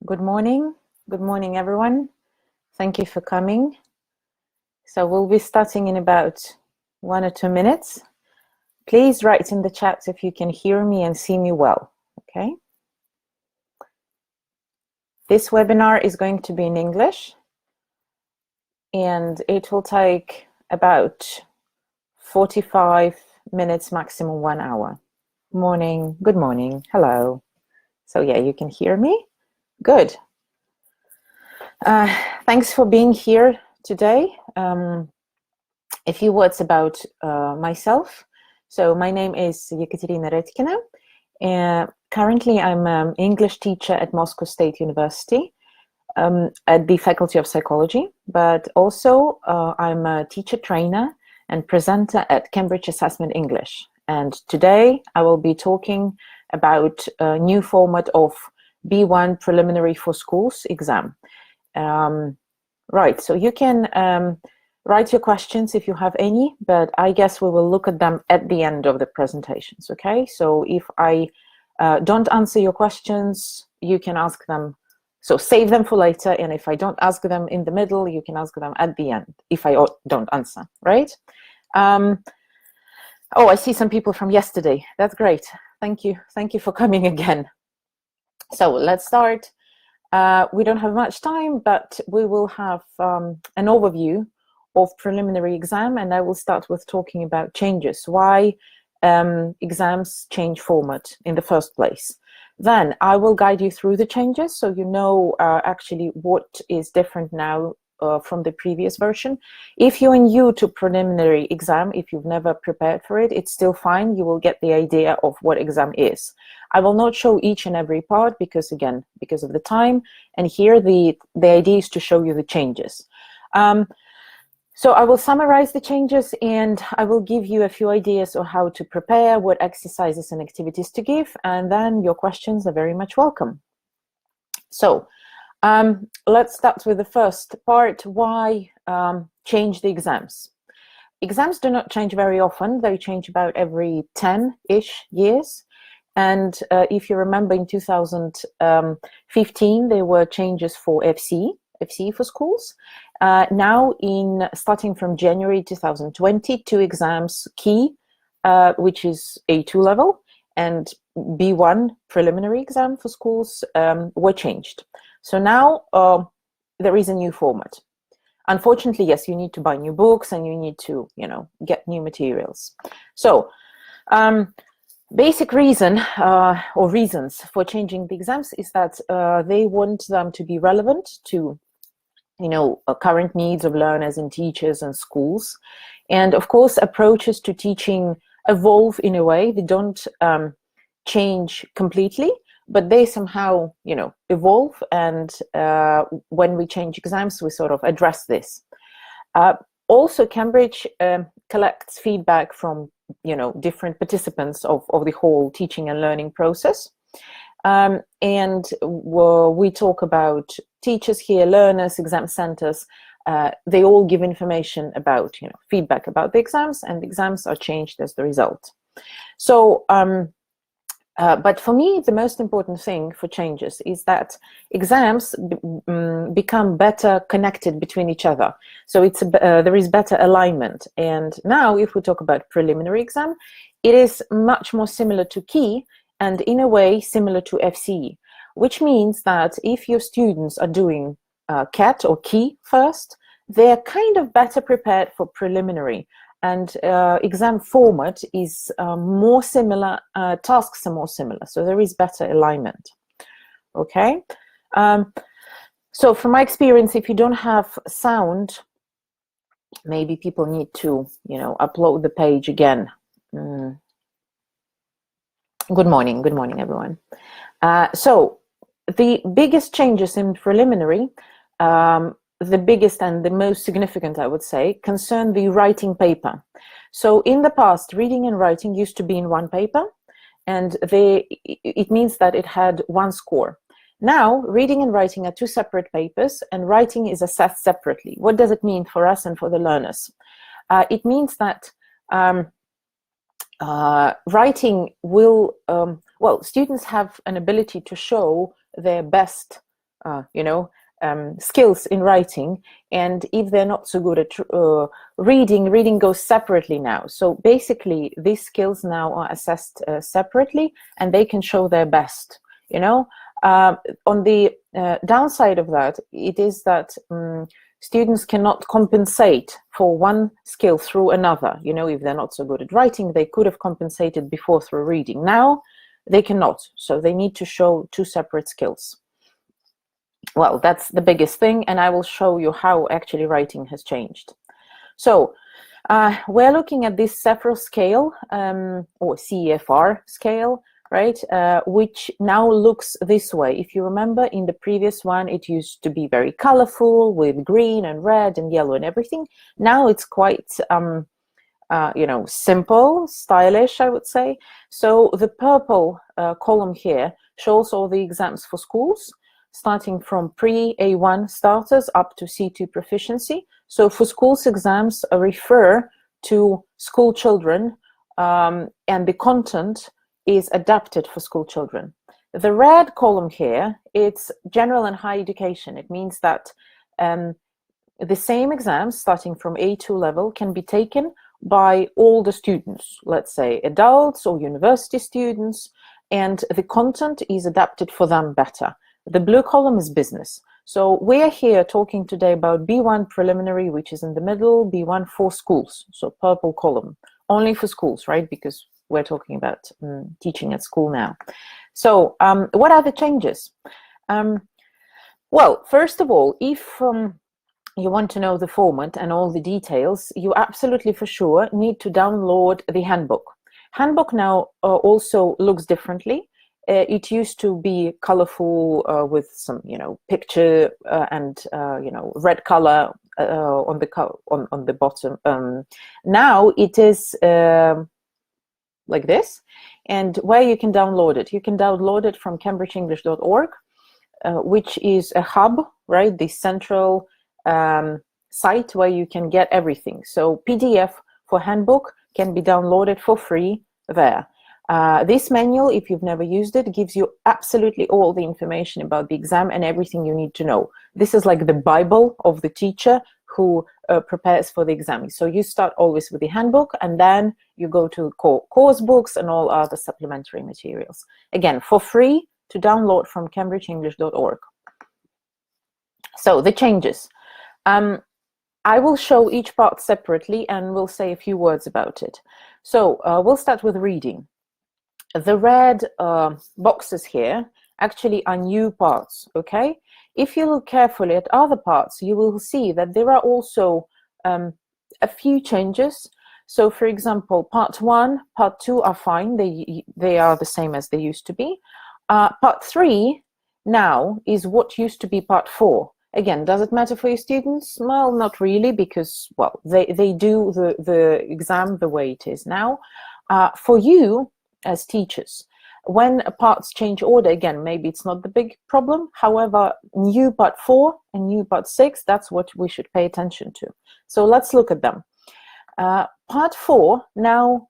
Good morning. Good morning, everyone. Thank you for coming. So we'll be starting in about 1 or 2 minutes. Please write in the chat if you can hear me and see me well, okay? This webinar is going to be in English, and it will take about 45 minutes, maximum 1 hour. Morning, good morning, hello. So yeah, you can hear me? Good. Thanks for being here today. A few words about myself. So my name is Ekaterina Redькina. Currently, I'm an English teacher at Moscow State University at the Faculty of Psychology, but also I'm a teacher trainer and presenter at Cambridge Assessment English. And today I will be talking about a new format of B1 Preliminary for Schools exam. Right, so you can write your questions if you have any, but I guess we will look at them at the end of the presentations, okay? So if I don't answer your questions, you can ask them, so save them for later, and if I don't ask them in the middle, you can ask them at the end, if I don't answer, right? Oh, I see some people from yesterday. That's great. Thank you for coming again. So let's start. We don't have much time, but we will have an overview of preliminary exam, and I will start with talking about changes, why exams change format in the first place. Then I will guide you through the changes, so you know actually what is different now from the previous version. If you're new to preliminary exam, if you've never prepared for it, it's still fine. You will get the idea of what exam is. I will not show each and every part because, again, because of the time, and here the idea is to show you the changes. So I will summarize the changes, and I will give you a few ideas on how to prepare, what exercises and activities to give, and then your questions are very much welcome. So let's start with the first part, why change the exams. Exams do not change very often. They change about every 10-ish years. And if you remember, in 2015, there were changes for FCE for schools. Now, starting from January 2020, 2 exams, key, which is A2 level, and B1 preliminary exam for schools were changed. So now there is a new format. Unfortunately, yes, you need to buy new books and you need to, get new materials. So basic reason or reasons for changing the exams is that they want them to be relevant to current needs of learners and teachers and schools. And of course, approaches to teaching evolve in a way. They don't change completely, but they somehow, evolve. And when we change exams, we sort of address this. Also, Cambridge collects feedback from, different participants of the whole teaching and learning process. And we talk about teachers here, learners, exam centers. They all give information about, feedback about the exams, and the exams are changed as the result. So, but for me, the most important thing for changes is that exams become better connected between each other. So there is better alignment. And now, if we talk about preliminary exam, it is much more similar to key, and in a way similar to FCE, which means that if your students are doing CAT or key first, they're kind of better prepared for preliminary. And exam format is more similar, tasks are more similar, so there is better alignment. Okay, so from my experience, if you don't have sound, maybe people need to, upload the page again. Good morning, everyone. So the biggest changes in preliminary, the biggest and the most significant, I would say, concern the writing paper. So in the past, reading and writing used to be in one paper, and it means that it had one score. Now, reading and writing are 2 separate papers, and writing is assessed separately. What does it mean for us and for the learners? It means that writing will, students have an ability to show their best you know, skills in writing, and if they're not so good at reading goes separately now. So basically these skills now are assessed separately, and they can show their best, you know. On the downside of that, it is that students cannot compensate for one skill through another. You know, if they're not so good at writing, they could have compensated before through reading. Now they cannot, so they need to show two separate skills. Well, that's the biggest thing, and I will show you how actually writing has changed. So we're looking at this CEFR scale, or CEFR scale, right, which now looks this way. If you remember, in the previous one, it used to be very colorful with green and red and yellow and everything. Now it's quite, you know, simple, stylish, I would say. So the purple column here shows all the exams for schools, starting from pre-A1 starters up to C2 proficiency. So for schools, exams refer to school children, and the content is adapted for school children. The red column here, it's general and higher education. It means that the same exams starting from A2 level can be taken by all the students, let's say adults or university students, and the content is adapted for them better. The blue column is business. So we're here talking today about B1 preliminary, which is in the middle, B1 for schools, so purple column, only for schools, right? Because we're talking about teaching at school now. So what are the changes? Well, first of all, if you want to know the format and all the details, you absolutely for sure need to download the handbook. Handbook now also looks differently. It used to be colorful with some, you know, picture and you know, red color on the bottom. Now it is like this, and where you can download it. You can download it from cambridgeenglish.org, which is a hub, right? The central site where you can get everything. So PDF for handbook can be downloaded for free there. This manual, if you've never used it, gives you absolutely all the information about the exam and everything you need to know. This is like the Bible of the teacher who prepares for the exam. So you start always with the handbook, and then you go to course books and all other supplementary materials. Again, for free to download from cambridgeenglish.org. So the changes. I will show each part separately and we'll say a few words about it. So we'll start with reading. The red boxes here actually are new parts, okay? If you look carefully at other parts, you will see that there are also a few changes. So for example, part 1, part 2 are fine. They are the same as they used to be. Part 3 now is what used to be part 4. Again, does it matter for your students? Well, not really, because, well, they do the exam the way it is now. For you, as teachers, when parts change order, again, maybe it's not the big problem. However, new part 4 and new part 6, that's what we should pay attention to. So let's look at them. Part 4 now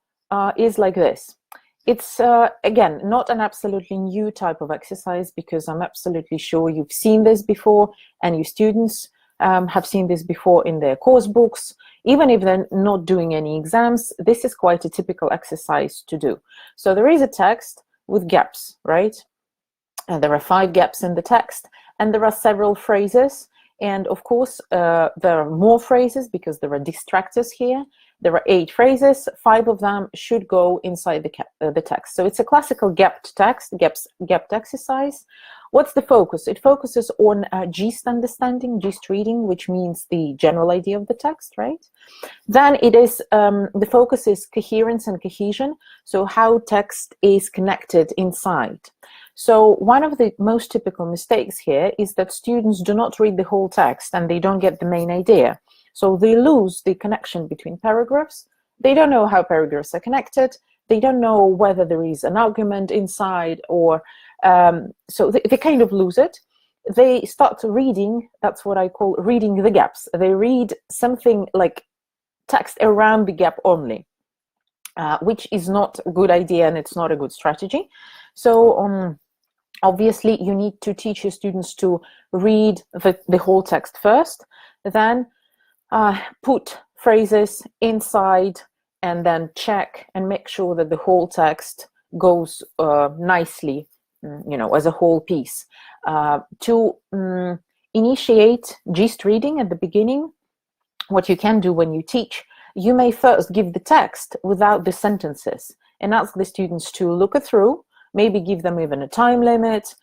is like this. It's, again, not an absolutely new type of exercise, because I'm absolutely sure you've seen this before, and your students have seen this before in their course books. Even if they're not doing any exams, this is quite a typical exercise to do. So there is a text with gaps, right? And there are 5 gaps in the text, and there are several phrases. And of course, there are more phrases because there are distractors here. There are 8 phrases, 5 of them should go inside the text. So it's a classical gapped text, gapped exercise. What's the focus? It focuses on gist understanding, gist reading, which means the general idea of the text, right? Then it is, the focus is coherence and cohesion, so how text is connected inside. So one of the most typical mistakes here is that students do not read the whole text and they don't get the main idea. So they lose the connection between paragraphs. They don't know how paragraphs are connected. They don't know whether there is an argument inside, or so they kind of lose it. They start reading, that's what I call reading the gaps. They read something like text around the gap only, which is not a good idea and it's not a good strategy. So Obviously, you need to teach your students to read the whole text first, then put phrases inside, and then check and make sure that the whole text goes nicely, as a whole piece. To initiate gist reading at the beginning, what you can do when you teach, you may first give the text without the sentences and ask the students to look it through, maybe give them even a time limit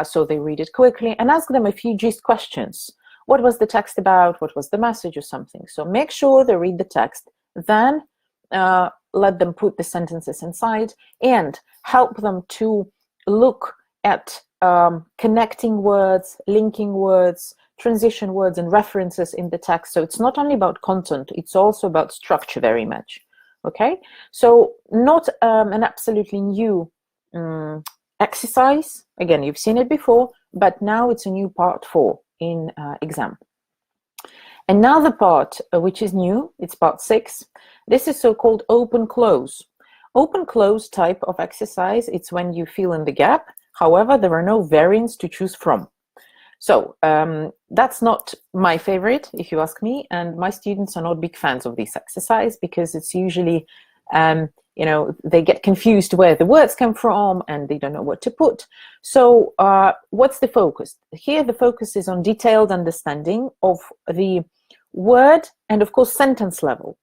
so they read it quickly, and ask them a few gist questions. What was the text about? What was the message or something? So make sure they read the text, then let them put the sentences inside and help them to look at connecting words, linking words, transition words and references in the text. So it's not only about content, it's also about structure very much. Okay, so not an absolutely new exercise. Again, you've seen it before, but now it's a new part 4 in exam. Another part which is new, it's part 6. This is so-called open-close. Open-close type of exercise, it's when you fill in the gap. However, there are no variants to choose from. So that's not my favorite, if you ask me, and my students are not big fans of this exercise because it's usually, they get confused where the words come from and they don't know what to put. So what's the focus? Here the focus is on detailed understanding of the word and of course sentence level.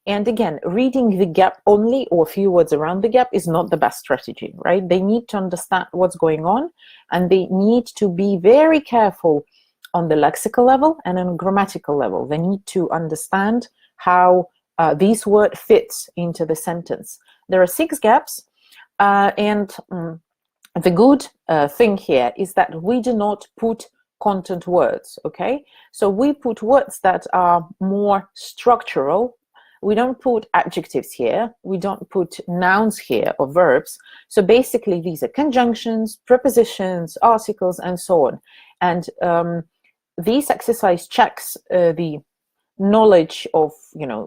And again, reading the gap only or a few words around the gap is not the best strategy, right? They need to understand what's going on, and they need to be very careful on the lexical level and on grammatical level. They need to understand how this word fits into the sentence. There are 6 gaps, and the good thing here is that we do not put content words, okay? So we put words that are more structural. We don't put adjectives here. We don't put nouns here or verbs. So basically these are conjunctions, prepositions, articles, and so on. And this exercise checks the knowledge of,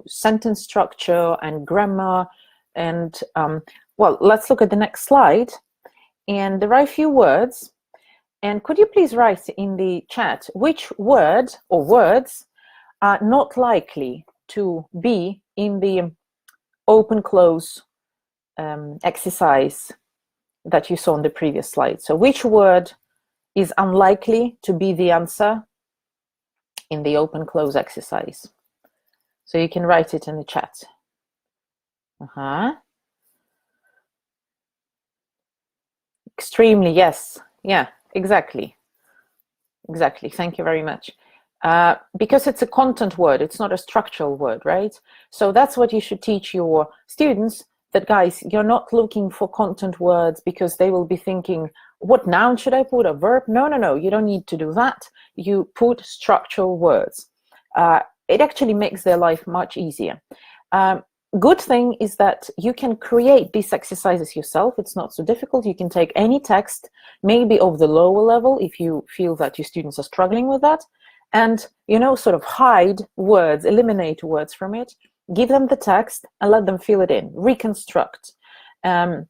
sentence structure and grammar. And well, let's look at the next slide. And there are a few words. And could you please write in the chat which word or words are not likely to be in the open-close exercise that you saw on the previous slide. So which word is unlikely to be the answer in the open-close exercise? So you can write it in the chat. Extremely, yes. Yeah, exactly. Exactly. Thank you very much. Because it's a content word, it's not a structural word, right? So that's what you should teach your students, that guys, you're not looking for content words because they will be thinking, what noun should I put, a verb? No, no, no, you don't need to do that. You put structural words. It actually makes their life much easier. Good thing is that you can create these exercises yourself. It's not so difficult. You can take any text, maybe of the lower level, if you feel that your students are struggling with that, and, sort of hide words, eliminate words from it, give them the text and let them fill it in, reconstruct. And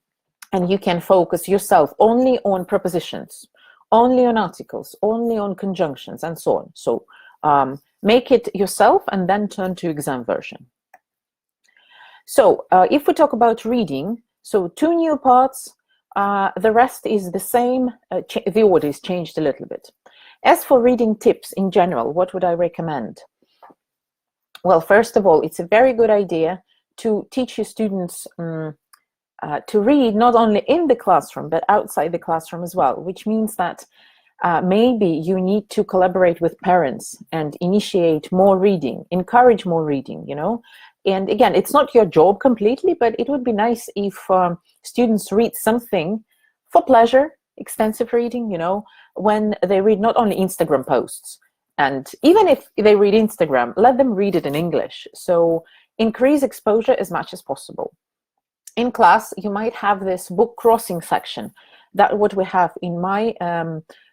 you can focus yourself only on prepositions, only on articles, only on conjunctions, and so on. So make it yourself and then turn to exam version. So if we talk about reading, so 2 new parts, the rest is the same, the order is changed a little bit. As for reading tips in general, what would I recommend? Well, first of all, it's a very good idea to teach your students to read not only in the classroom, but outside the classroom as well, which means that maybe you need to collaborate with parents and initiate more reading, encourage more reading, And again, it's not your job completely, but it would be nice if students read something for pleasure, extensive reading, when they read not only Instagram posts. And even if they read Instagram, let them read it in English. So increase exposure as much as possible. In class, you might have this book crossing section. That's what we have in my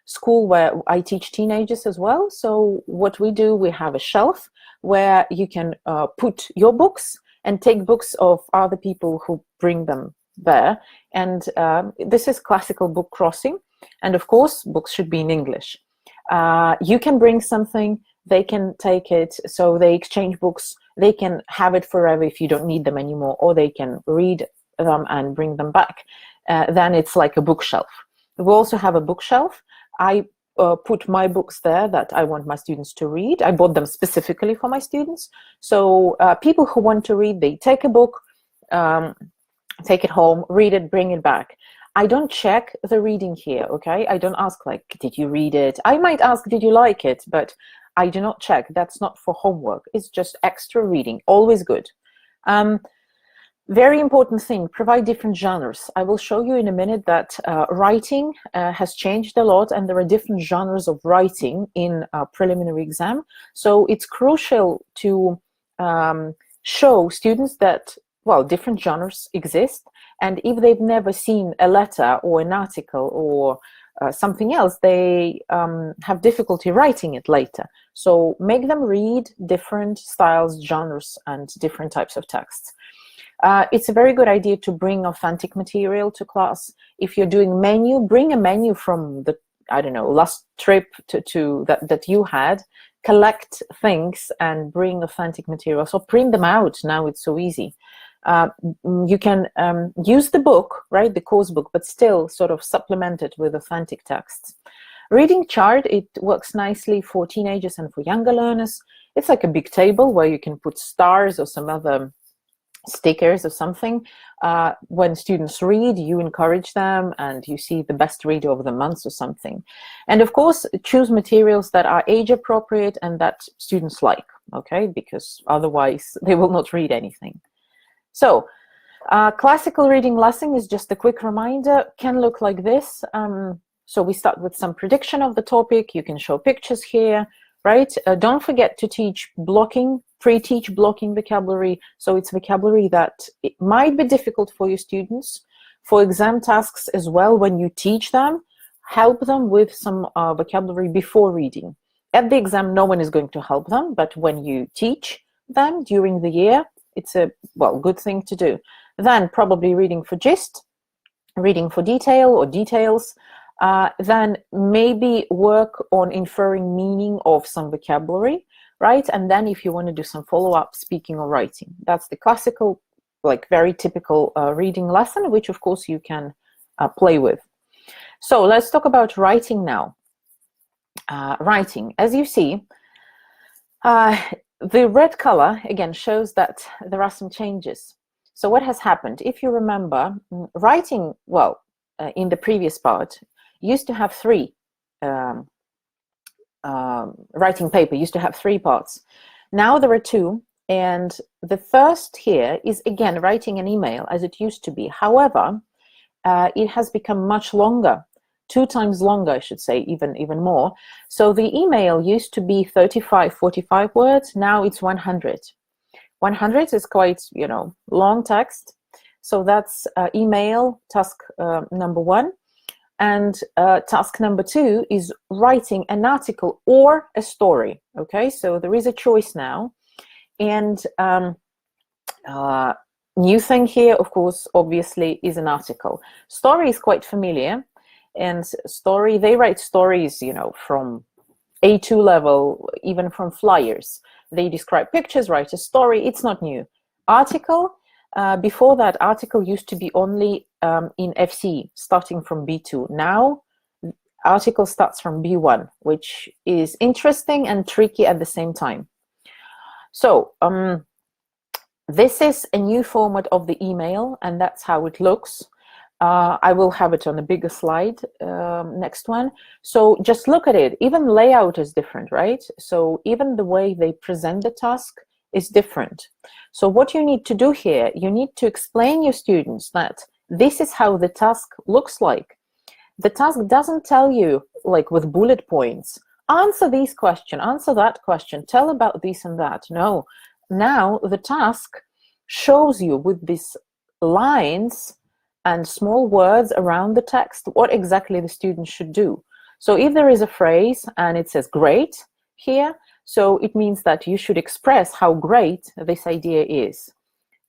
school, where I teach teenagers as well. So what we do, we have a shelf where you can put your books and take books of other people who bring them there. And this is classical book crossing. And of course, books should be in English. You can bring something, they can take it, so they exchange books. They can have it forever if you don't need them anymore, or they can read them and bring them back. Then it's like a bookshelf. We also have a bookshelf. I put my books there that I want my students to read. I bought them specifically for my students. So people who want to read, they take a book, take it home, read it, bring it back. I don't check the reading here, okay? I don't ask like, did you read it? I might ask, did you like it? But I do not check. That's not for homework. It's just extra reading, always good. Very important thing, provide different genres. I will show you in a minute that writing has changed a lot, and there are different genres of writing in a preliminary exam. So it's crucial to show students that, well, different genres exist, and if they've never seen a letter or an article or something else, they have difficulty writing it later. So make them read different styles, genres, and different types of texts. It's a very good idea to bring authentic material to class. If you're doing menu, bring a menu from the, I don't know, last trip that you had. Collect things and bring authentic material. So print them out. Now it's so easy. You can use the book, right, the course book, but still sort of supplement it with authentic texts. Reading chart, it works nicely for teenagers and for younger learners. It's like a big table where you can put stars or some other stickers or something. When students read, you encourage them and you see the best reader of the month or something. And of course, choose materials that are age appropriate and that students like, okay, because otherwise they will not read anything. So classical reading lesson is just a quick reminder, can look like this. So we start with some prediction of the topic. You can show pictures here, right? Don't forget to teach blocking, pre-teach blocking vocabulary. So it's vocabulary that it might be difficult for your students. For exam tasks as well, when you teach them, help them with some vocabulary before reading. At the exam, no one is going to help them, but when you teach them during the year, it's a, well, good thing to do. Then probably reading for gist, reading for detail or details. Then maybe work on inferring meaning of some vocabulary, right? And then if you want to do some follow-up, speaking or writing. That's the classical, like very typical reading lesson, which of course you can play with. So let's talk about writing now. Writing, as you see, the red color, again, shows that there are some changes. So what has happened? If you remember, writing, well, in the previous part, used to have three, writing paper used to have three parts. Now there are two, and the first here is, again, writing an email as it used to be. However, it has become much longer, 2 times longer, I should say, even more. So the email used to be 35, 45 words. Now it's 100. 100 is quite, you know, long text. So that's email, task number 1. And task number 2 is writing an article or a story, okay? So there is a choice now. And new thing here, of course, obviously, is an article. Story is quite familiar. And story, they write stories, you know, from A2 level, even from flyers. They describe pictures, write a story. It's not new. Article, before that, article used to be only in FC, starting from B2. Now, article starts from B1, which is interesting and tricky at the same time. So, this is a new format of the email, and that's how it looks. I will have it on a bigger slide, next one. So just look at it. Even layout is different, right? So even the way they present the task is different. So what you need to do here, you need to explain your students that this is how the task looks like. The task doesn't tell you, like with bullet points, answer this question, answer that question, tell about this and that. No, now the task shows you with these lines and small words around the text what exactly the student should do. So if there is a phrase and it says great here, so it means that you should express how great this idea is.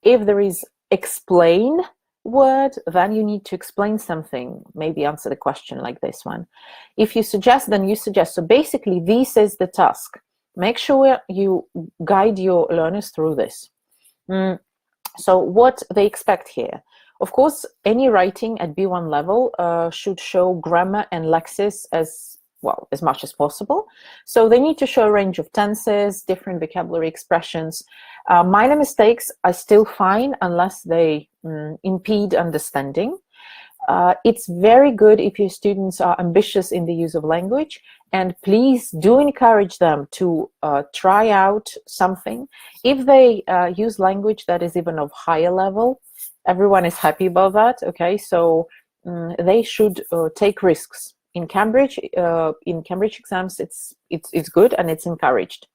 If there is explain, word, then you need to explain something, maybe answer the question like this one. If you suggest, then you suggest. So basically, this is the task. Make sure you guide your learners through this. So what they expect here? Of course, any writing at B1 level should show grammar and lexis as well, as much as possible. So they need to show a range of tenses, different vocabulary expressions. Minor mistakes are still fine unless they impede understanding. It's very good if your students are ambitious in the use of language, and please do encourage them to try out something. If they use language that is even of higher level, everyone is happy about that, okay? So they should take risks. In Cambridge exams, it's good and it's encouraged.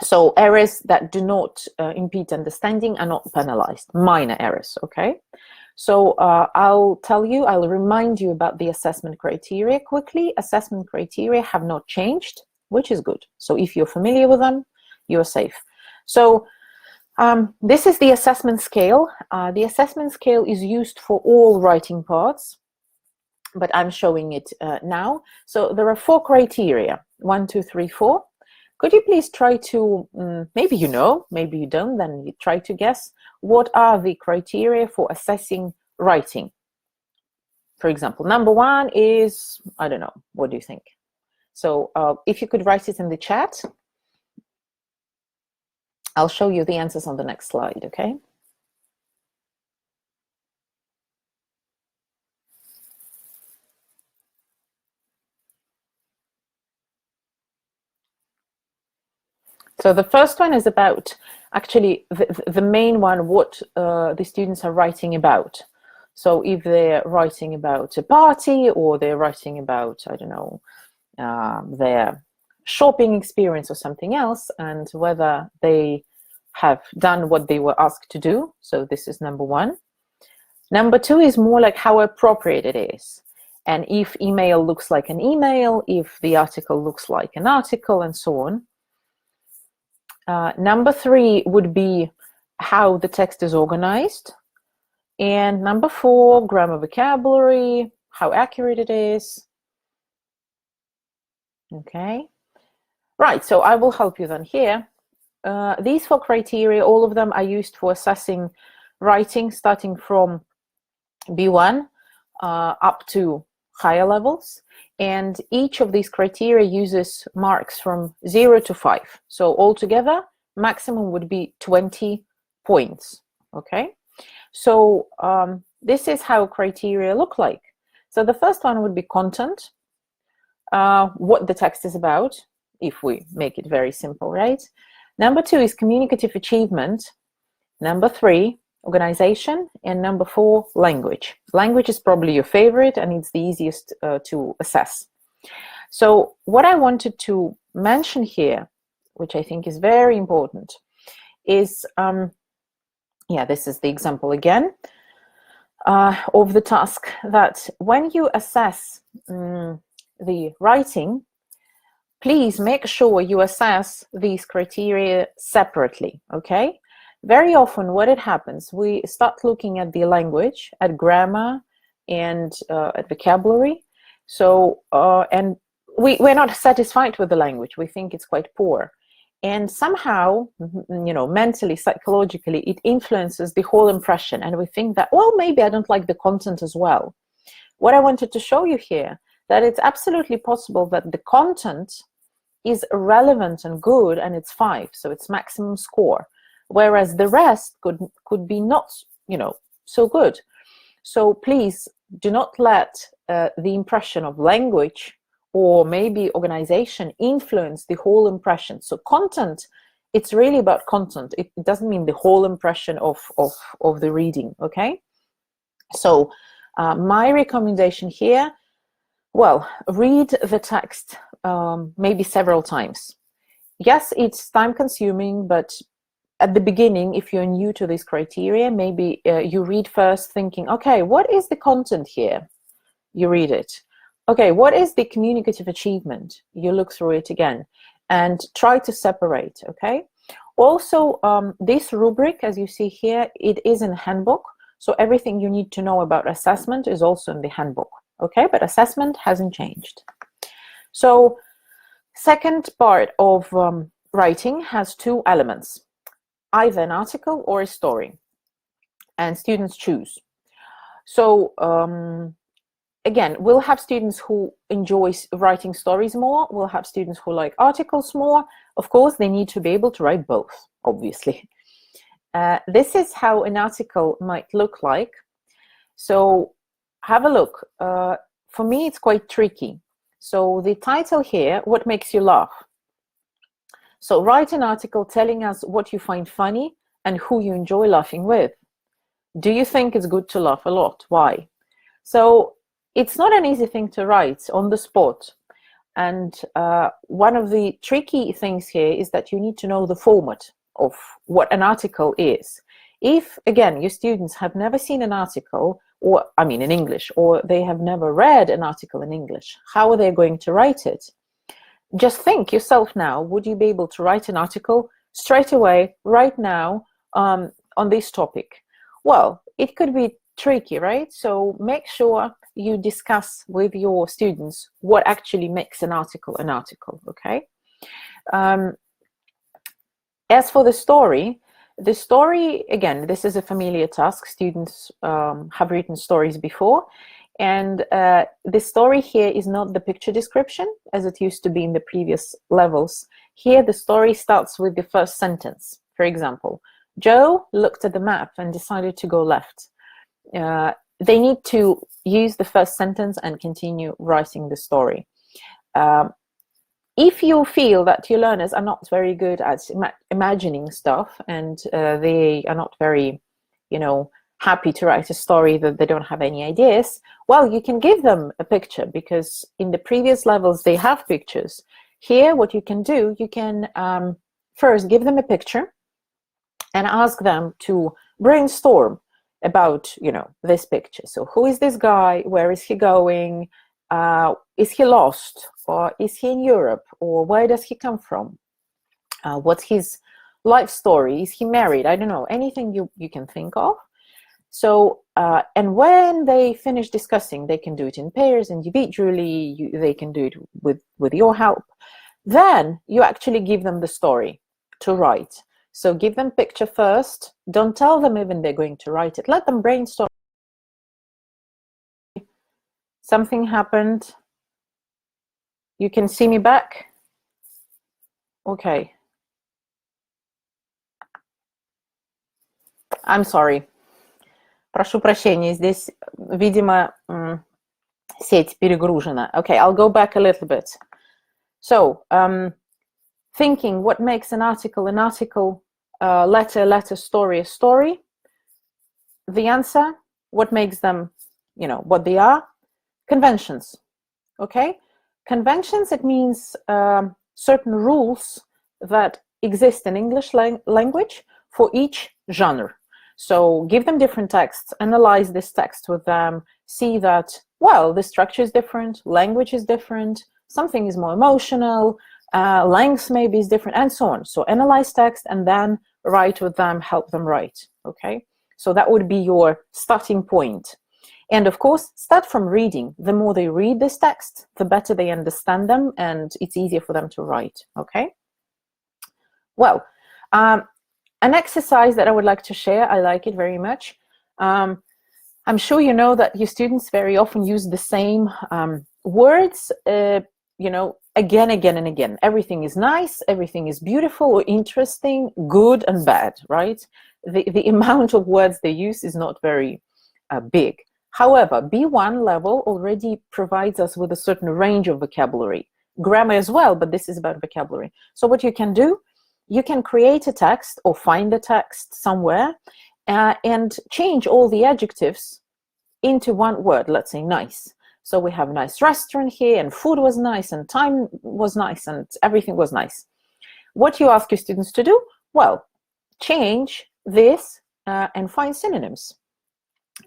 So errors that do not impede understanding are not penalized, minor errors, okay? So I'll remind you about the assessment criteria quickly. Assessment criteria have not changed, which is good. So if you're familiar with them, you're safe. So this is the assessment scale. The assessment scale is used for all writing parts, but I'm showing it now. So there are 4 criteria, 1, 2, 3, 4. Could you please try to, maybe you know, maybe you don't, then you try to guess, what are the criteria for assessing writing? For example, number 1 is, I don't know, what do you think? So if you could write it in the chat, I'll show you the answers on the next slide, okay? So the first one is about, actually, the main one, what the students are writing about. So if they're writing about a party, or they're writing about, I don't know, their shopping experience or something else, and whether they have done what they were asked to do. So this is number 1. Number 2 is more like how appropriate it is. And if email looks like an email, if the article looks like an article, and so on. Number 3 would be how the text is organized. And number 4, grammar, vocabulary, how accurate it is. Okay. Right, so I will help you then here. These 4 criteria, all of them are used for assessing writing, starting from B1 up to higher levels. And each of these criteria uses marks from 0 to 5. So altogether, maximum would be 20 points, okay? So this is how criteria look like. So the first one would be content, what the text is about, if we make it very simple, right? Number 2 is communicative achievement. Number 3, organization. And number 4, language. Language is probably your favorite, and it's the easiest to assess. So what I wanted to mention here, which I think is very important, is, this is the example again of the task, that when you assess the writing, please make sure you assess these criteria separately, okay? Very often what it happens, we start looking at the language, at grammar, and at vocabulary. So, and we're not satisfied with the language. We think it's quite poor. And somehow, you know, mentally, psychologically, it influences the whole impression. And we think that, well, maybe I don't like the content as well. What I wanted to show you here, that it's absolutely possible that the content is relevant and good, and it's 5, so it's maximum score. Whereas the rest could be not, you know, so good. So please do not let the impression of language or maybe organization influence the whole impression. So content, it's really about content. It doesn't mean the whole impression of the reading, okay? So my recommendation here, well, read the text maybe several times. Yes, it's time consuming, but at the beginning, if you're new to this criteria, maybe you read first thinking, okay, what is the content here? You read it. Okay, what is the communicative achievement? You look through it again and try to separate, okay? Also, this rubric, as you see here, it is in handbook. So everything you need to know about assessment is also in the handbook, okay? But assessment hasn't changed. So second part of writing has two elements, either an article or a story, and students choose. So again, we'll have students who enjoy writing stories more, we'll have students who like articles more. Of course, they need to be able to write both, obviously. This is how an article might look like. So have a look. For me, it's quite tricky. So the title here, what makes you laugh? So write an article telling us what you find funny and who you enjoy laughing with. Do you think it's good to laugh a lot? Why? So it's not an easy thing to write on the spot. And one of the tricky things here is that you need to know the format of what an article is. If, again, your students have never seen an article, or I mean in English, or they have never read an article in English, how are they going to write it? Just think yourself now, would you be able to write an article straight away, right now, on this topic? Well, it could be tricky, right? So make sure you discuss with your students what actually makes an article, okay? As for the story, again, this is a familiar task. Students have written stories before, and the story here is not the picture description as it used to be in the previous levels. Here, the story starts with the first sentence. For example, Joe looked at the map and decided to go left. They need to use the first sentence and continue writing the story. If you feel that your learners are not very good at imagining stuff and they are not very, happy to write a story, that they don't have any ideas, well, you can give them a picture, because in the previous levels they have pictures. Here, what you can do, you can first give them a picture and ask them to brainstorm about, this picture. So who is this guy? Where is he going? Is he lost? Or is he in Europe? Or where does he come from? What's his life story? Is he married? I don't know, anything you can think of. So, and when they finish discussing, they can do it in pairs, individually, they can do it with your help. Then you actually give them the story to write. So give them picture first. Don't tell them even they're going to write it. Let them brainstorm. Something happened. You can see me back? Okay. I'm sorry. Прошу прощения, здесь, видимо, сеть перегружена. Okay, I'll go back a little bit. So, thinking what makes an article, letter, story, a story. The answer, what makes them, what they are. Conventions, okay? Conventions, it means certain rules that exist in English language for each genre. So give them different texts, analyze this text with them, see that, well, the structure is different, language is different, something is more emotional, length maybe is different, and so on. So analyze text and then write with them, help them write, okay? So that would be your starting point. And of course, start from reading. The more they read this text, the better they understand them, and it's easier for them to write, okay? Well, an exercise that I would like to share, I like it very much. I'm sure you know that your students very often use the same words, again and again. Everything is nice, everything is beautiful or interesting, good and bad, right? The amount of words they use is not very big. However, B1 level already provides us with a certain range of vocabulary. Grammar as well, but this is about vocabulary. So what you can do, you can create a text or find a text somewhere and change all the adjectives into one word, let's say nice. So we have a nice restaurant here, and food was nice, and time was nice, and everything was nice. What you ask your students to do? Well, change this and find synonyms.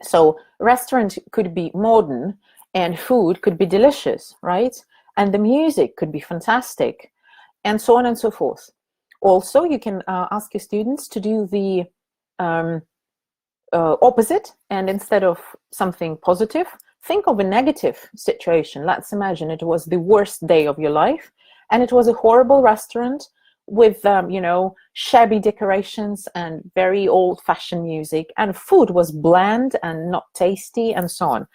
So restaurant could be modern, and food could be delicious, right? And the music could be fantastic, and so on and so forth. Also, you can ask your students to do the opposite, and instead of something positive, think of a negative situation. Let's imagine it was the worst day of your life, and it was a horrible restaurant with, shabby decorations and very old-fashioned music, and food was bland and not tasty, and so on.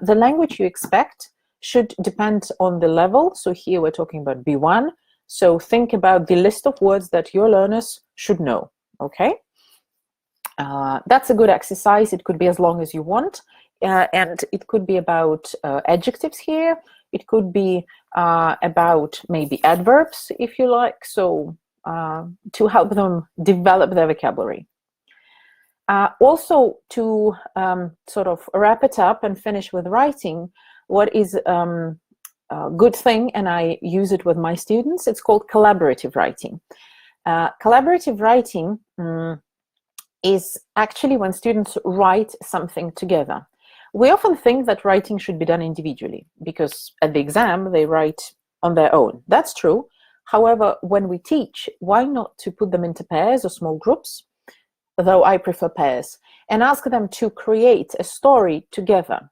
The language you expect should depend on the level. So here we're talking about B1. So think about the list of words that your learners should know, okay? That's a good exercise. It could be as long as you want. And it could be about adjectives here. It could be about maybe adverbs, if you like, so to help them develop their vocabulary. Also, to sort of wrap it up and finish with writing, what is a good thing, and I use it with my students, it's called collaborative writing. Collaborative writing is actually when students write something together. We often think that writing should be done individually because at the exam they write on their own. That's true. However, when we teach, why not to put them into pairs or small groups, though I prefer pairs, and ask them to create a story together.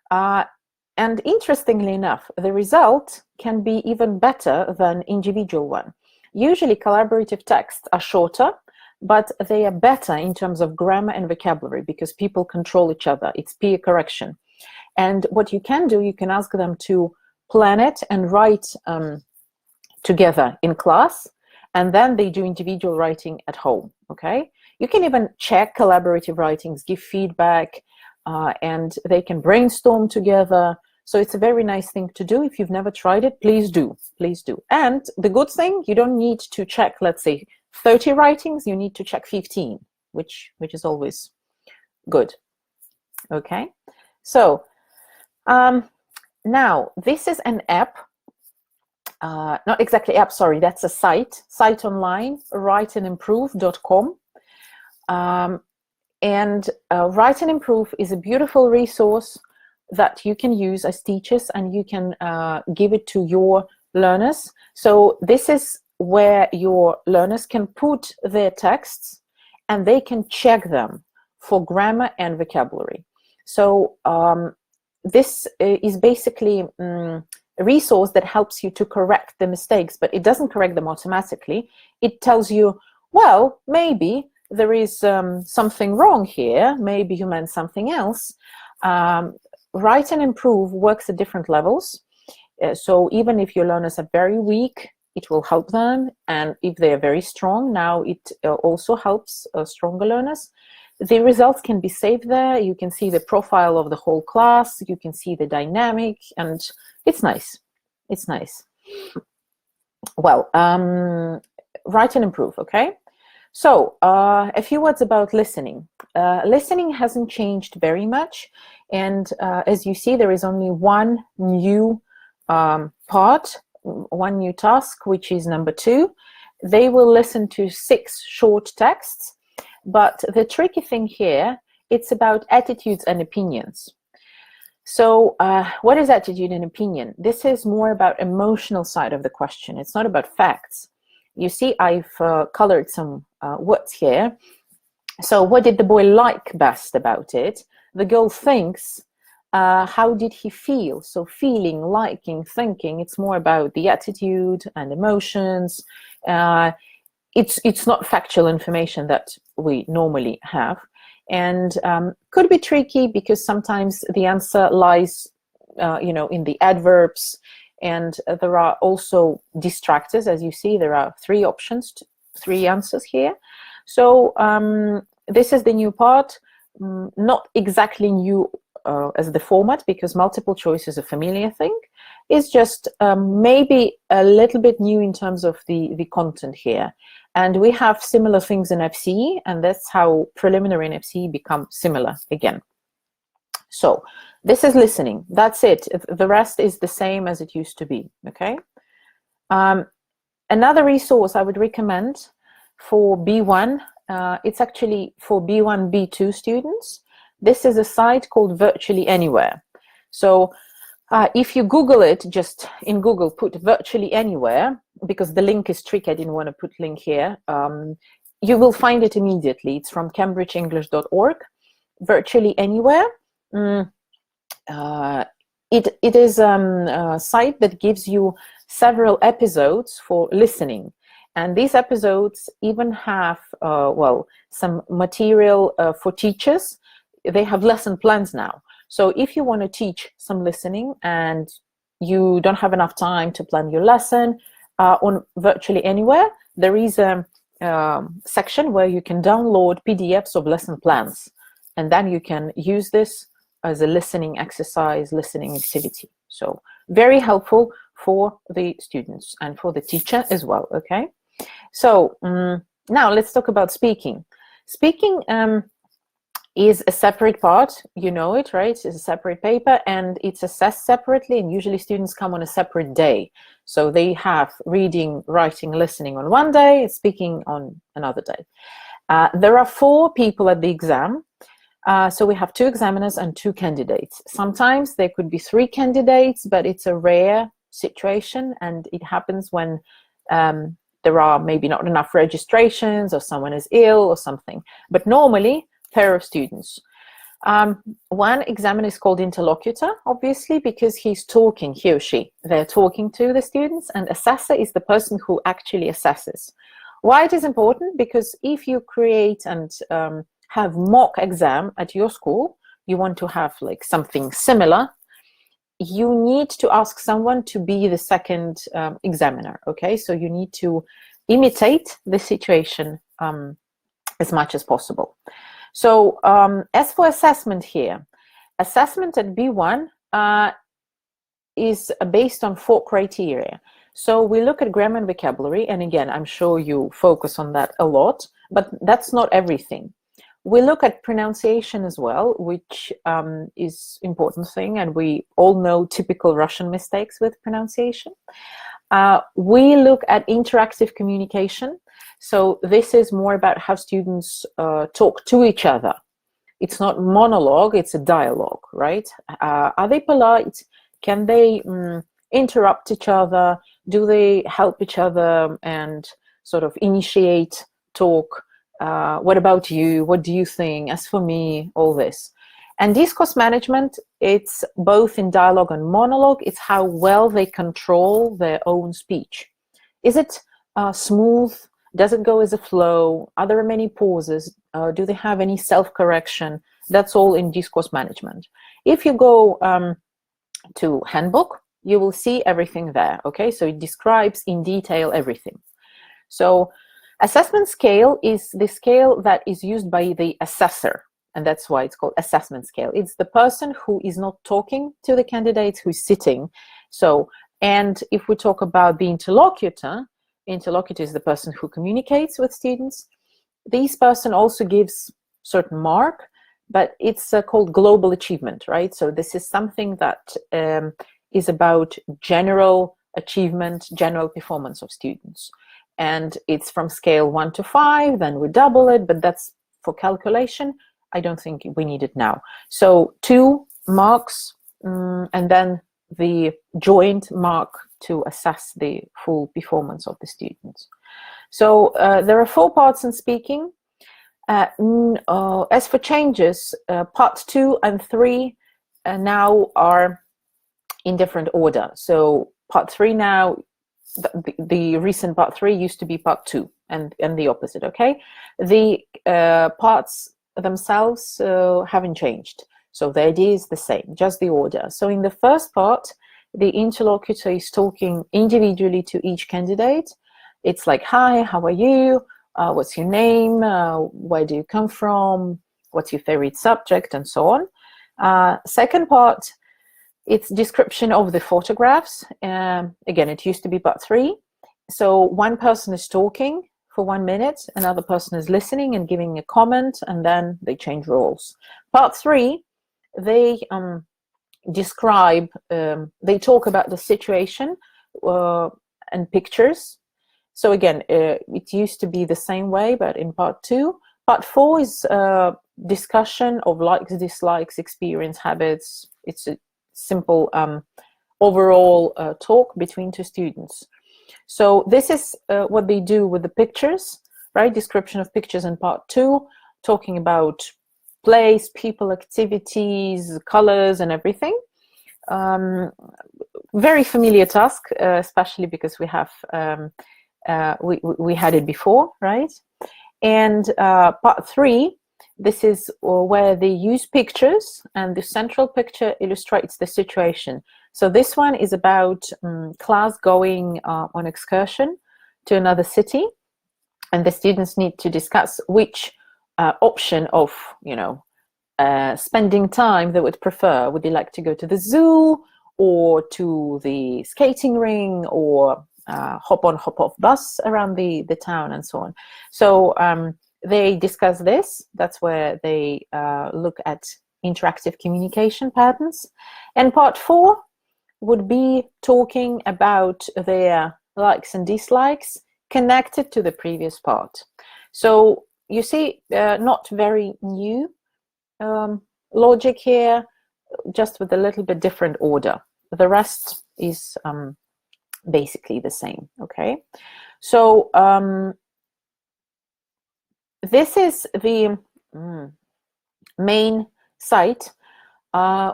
And interestingly enough, the result can be even better than individual one. Usually collaborative texts are shorter, but they are better in terms of grammar and vocabulary because people control each other. It's peer correction. And what you can do, you can ask them to plan it and write together in class, and then they do individual writing at home, okay? You can even check collaborative writings, give feedback, and they can brainstorm together. So it's a very nice thing to do. If you've never tried it, please do, please do. And the good thing, you don't need to check, let's say, 30 writings, you need to check 15, which is always good, okay? So now this is an app, not exactly app, sorry, that's a site online, writeandimprove.com. And Write and Improve is a beautiful resource that you can use as teachers, and you can give it to your learners. So this is where your learners can put their texts and they can check them for grammar and vocabulary. So this is basically a resource that helps you to correct the mistakes, but it doesn't correct them automatically. It tells you, well, maybe there is something wrong here, maybe you meant something else. Write and Improve works at different levels. So even if your learners are very weak, it will help them. And if they are very strong, now it also helps stronger learners. The results can be saved there. You can see the profile of the whole class. You can see the dynamic, and it's nice. It's nice. Well, Write and Improve, okay? So a few words about listening. Listening hasn't changed very much. And as you see, there is only one new part, one new task, which is number 2. They will listen to 6 short texts. But the tricky thing here, it's about attitudes and opinions. So what is attitude and opinion? This is more about emotional side of the question. It's not about facts. You see, I've colored some words here. So what did the boy like best about it? The girl thinks, how did he feel? So feeling, liking, thinking, it's more about the attitude and emotions. It's not factual information that we normally have. And could be tricky because sometimes the answer lies, in the adverbs. And there are also distractors. As you see, there are 3 options, 3 answers here. So this is the new part, not exactly new as the format, because multiple choice is a familiar thing. It's just maybe a little bit new in terms of the content here. And we have similar things in FCE, and that's how preliminary and FCE become similar again. So this is listening. That's it. The rest is the same as it used to be, okay? Another resource I would recommend for B1, it's actually for B1, B2 students. This is a site called Virtually Anywhere. So if you Google it, just in Google, put Virtually Anywhere, because the link is tricky, I didn't want to put link here. you will find it immediately. It's from cambridgeenglish.org, virtually anywhere. It is a site that gives you several episodes for listening. And these episodes even have, well, some material for teachers. They have lesson plans now. So if you want to teach some listening and you don't have enough time to plan your lesson on virtually anywhere, there is a section where you can download PDFs of lesson plans. And then you can use this as a listening exercise, listening activity. So very helpful for the students and for the teacher as well, okay? So now let's talk about speaking. Speaking is a separate part, you know it, right? It's a separate paper and it's assessed separately, and usually students come on a separate day. So they have reading, writing, listening on one day, speaking on another day. There are 4 people at the exam. So we have 2 examiners and 2 candidates. Sometimes there could be 3 candidates, but it's a rare situation, and it happens when there are maybe not enough registrations or someone is ill or something. But normally, pair of students. One examiner is called interlocutor, obviously, because he's talking, he or she. They're talking to the students, and assessor is the person who actually assesses. Why it is important? Because if you create and have mock exam at your school, you want to have like something similar, you need to ask someone to be the second examiner, okay? So you need to imitate the situation as much as possible. So as for assessment here, assessment at B1 is based on 4 criteria. So we look at grammar and vocabulary, and again, I'm sure you focus on that a lot, but that's not everything. We look at pronunciation as well, which is an important thing, and we all know typical Russian mistakes with pronunciation. We look at interactive communication. So this is more about how students talk to each other. It's not monologue, it's a dialogue, right? Are they polite? Can they interrupt each other? Do they help each other and sort of initiate talk? What about you? What do you think? As for me, all this. And discourse management, it's both in dialogue and monologue. It's how well they control their own speech. Is it smooth? Does it go as a flow? Are there many pauses? Do they have any self-correction? That's all in discourse management. If you go to handbook, you will see everything there, okay? So it describes in detail everything. So assessment scale is the scale that is used by the assessor, and that's why it's called assessment scale. It's the person who is not talking to the candidates, who's sitting. So, and if we talk about the interlocutor, interlocutor is the person who communicates with students. This person also gives certain mark, but it's called global achievement, right? So this is something that is about general achievement, general performance of students. And it's from scale 1 to 5, then we double it, but that's for calculation. I don't think we need it now. So 2 marks, and then the joint mark to assess the full performance of the students. So there are 4 parts in speaking. As for changes, part 2 and 3 now are in different order. So part 3 now, the recent part 3 used to be part 2, and the opposite, okay? The parts themselves haven't changed. So the idea is the same, just the order. So in the first part, the interlocutor is talking individually to each candidate. It's like, hi, how are you? What's your name? Where do you come from? What's your favorite subject? And so on. Second part, it's description of the photographs. Again, it used to be part 3. So one person is talking for 1 minute, another person is listening and giving a comment, and then they change roles. Part 3, they describe, they talk about the situation and pictures. So again, it used to be the same way, but in part 2. Part 4 is discussion of likes, dislikes, experience, habits. It's a simple overall talk between 2 students. So this is what they do with the pictures. right? Description of pictures in part 2, talking about place, people, activities, colors, and everything. Very familiar task, especially because we have we had it before, right? And part 3, this is where they use pictures, and the central picture illustrates the situation. So this one is about class going on excursion to another city, and the students need to discuss which option of, spending time they would prefer. Would they like to go to the zoo, or to the skating ring, or hop on, hop off bus around the town, and so on. So they discuss this. That's where they look at interactive communication patterns. And part 4 would be talking about their likes and dislikes connected to the previous part. So you see, not very new logic here, just with a little bit different order. The rest is basically the same, okay? So this is the main site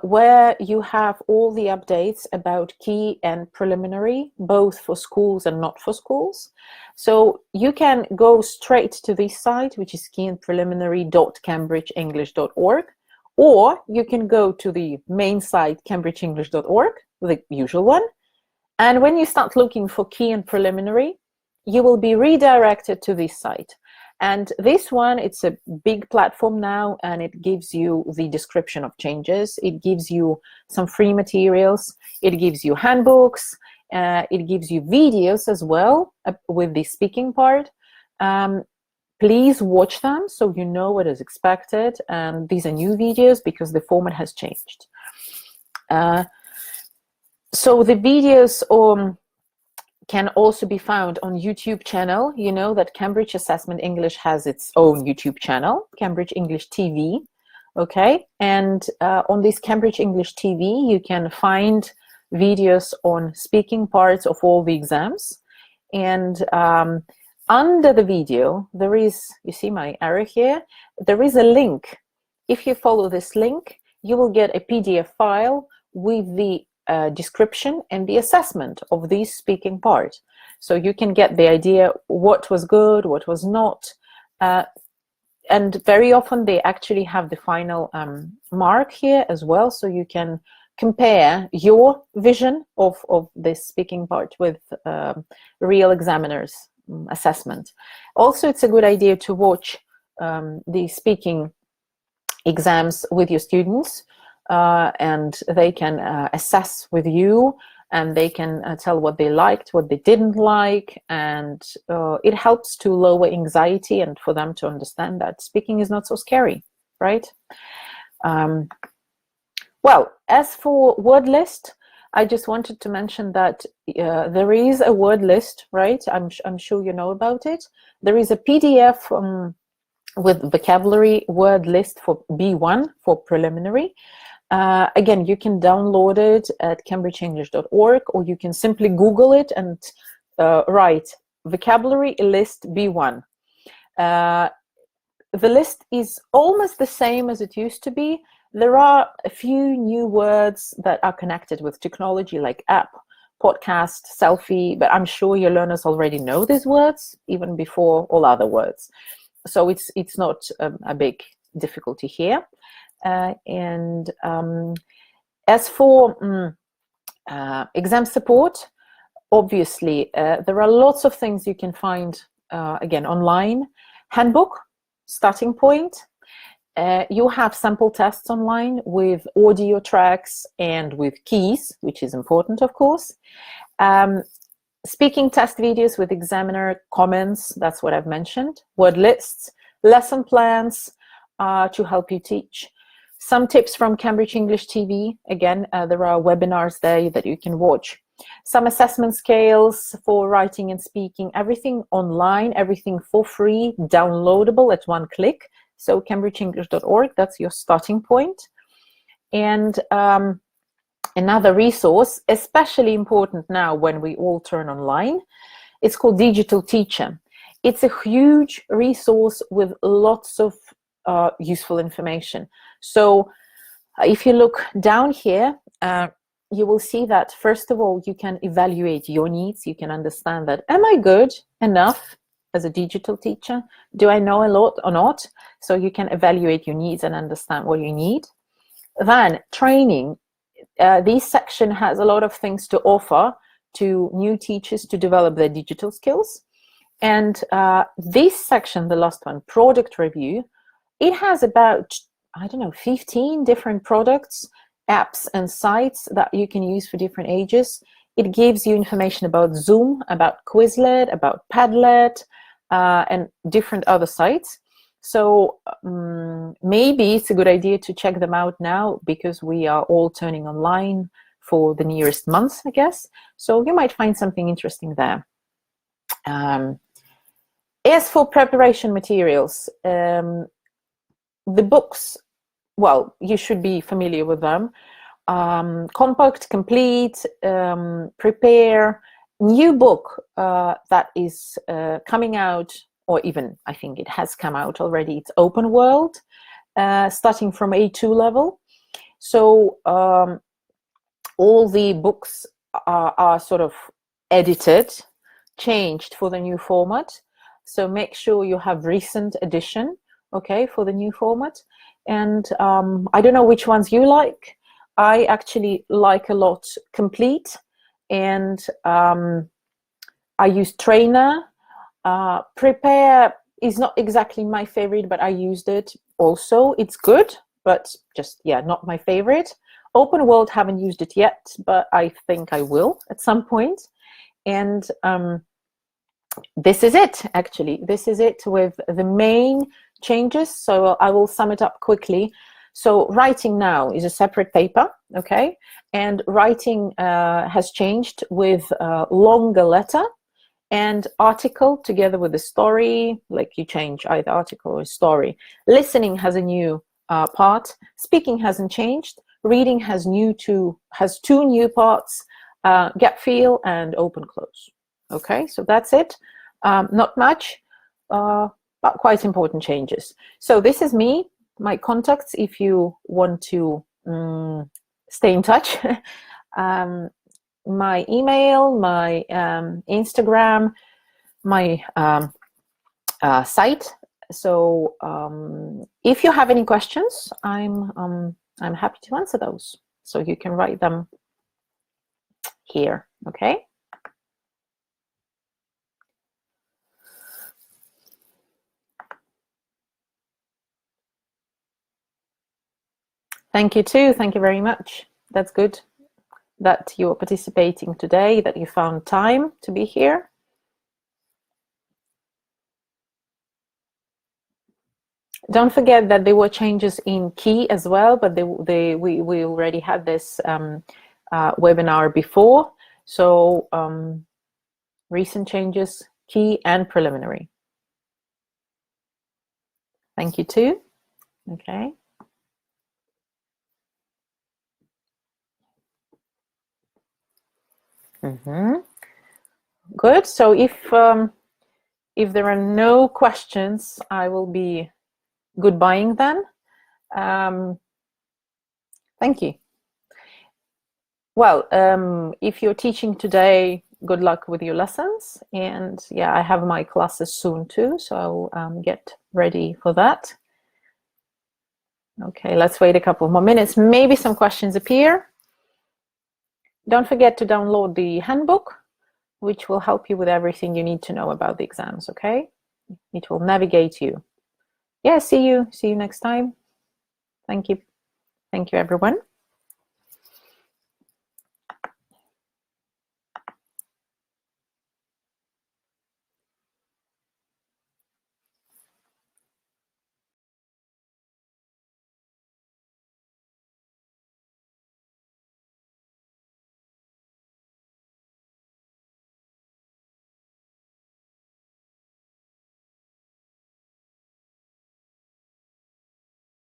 where you have all the updates about key and preliminary, both for schools and not for schools. So you can go straight to this site, which is keyandpreliminary.cambridgeenglish.org, or you can go to the main site, cambridgeenglish.org, the usual one. And when you start looking for key and preliminary, you will be redirected to this site. And this one, it's a big platform now, and it gives you the description of changes. It gives you some free materials. It gives you handbooks. It gives you videos as well with the speaking part. Please watch them so you know what is expected. And these are new videos because the format has changed. So the videos can also be found on YouTube channel. You know that Cambridge Assessment English has its own YouTube channel, Cambridge English TV, okay? And on this Cambridge English TV, you can find videos on speaking parts of all the exams. And under the video, there is, you see my arrow here, there is a link. If you follow this link, you will get a PDF file with the description and the assessment of this speaking part. So you can get the idea what was good, what was not. And very often they actually have the final mark here as well. So you can compare your vision of this speaking part with real examiners' assessment. Also, it's a good idea to watch the speaking exams with your students. And they can assess with you, and they can tell what they liked, what they didn't like, and it helps to lower anxiety and for them to understand that speaking is not so scary, right? Well, as for word list, I just wanted to mention that there is a word list, right? I'm sure you know about it. There is a PDF with vocabulary word list for B1 for preliminary. Again, you can download it at cambridgeenglish.org, or you can simply Google it and write vocabulary list B1. The list is almost the same as it used to be. There are a few new words that are connected with technology, like app, podcast, selfie, but I'm sure your learners already know these words even before all other words. So it's not a big difficulty here. And as for exam support, obviously there are lots of things you can find again online. Handbook, starting point. You have sample tests online with audio tracks and with keys, which is important, of course. Speaking test videos with examiner comments, that's what I've mentioned. Word lists, lesson plans to help you teach. Some tips from Cambridge English TV. Again, there are webinars there that you can watch. Some assessment scales for writing and speaking. Everything online, everything for free, downloadable at one click. So cambridgeenglish.org, that's your starting point. And another resource, especially important now when we all turn online, it's called Digital Teacher. It's a huge resource with lots of useful information. So if you look down here, you will see that, first of all, you can evaluate your needs. You can understand that, am I good enough as a digital teacher? Do I know a lot or not? So you can evaluate your needs and understand what you need. Then training. This section has a lot of things to offer to new teachers to develop their digital skills. And this section, the last one, product review, it has about, I don't know, 15 different products, apps and sites that you can use for different ages. It gives you information about Zoom, about Quizlet, about Padlet, and different other sites. So maybe it's a good idea to check them out now, because we are all turning online for the nearest months, I guess. So you might find something interesting there. As for preparation materials, the books, well, you should be familiar with them. Compact, Complete, Prepare. New book that is coming out, or even I think it has come out already, it's Open World, starting from A2 level. So all the books are sort of edited, changed for the new format. So make sure you have recent edition, okay, for the new format. And I don't know which ones you like. I actually like a lot Complete, and I use Trainer. Prepare is not exactly my favorite, but I used it also. It's good, but just, yeah, not my favorite. Open World, haven't used it yet, but I think I will at some point. And this is it, actually. This is it with the main changes. So I will sum it up quickly. So writing now is a separate paper, okay? And writing has changed with longer letter and article together with the story, like you change either article or story. Listening has a new part. Speaking hasn't changed. Reading has two new parts, gap fill and open close. Okay, so that's it. Not much, but quite important changes. So this is me, my contacts, if you want to stay in touch. My email, my Instagram, my site. So if you have any questions, I'm happy to answer those. So you can write them here, okay? Thank you too. Thank you very much. That's good that you're participating today, that you found time to be here. Don't forget that there were changes in Key as well, but we already had this webinar before. So recent changes, Key and preliminary. Thank you too. Okay. Good. So if there are no questions, I will be goodbying then. Thank you. Well, if you're teaching today, good luck with your lessons. And yeah, I have my classes soon too, so I'll get ready for that. Okay, let's wait a couple more minutes. Maybe some questions appear. Don't forget to download the handbook, which will help you with everything you need to know about the exams, okay? It will navigate you. Yeah, see you next time. Thank you. Thank you, everyone.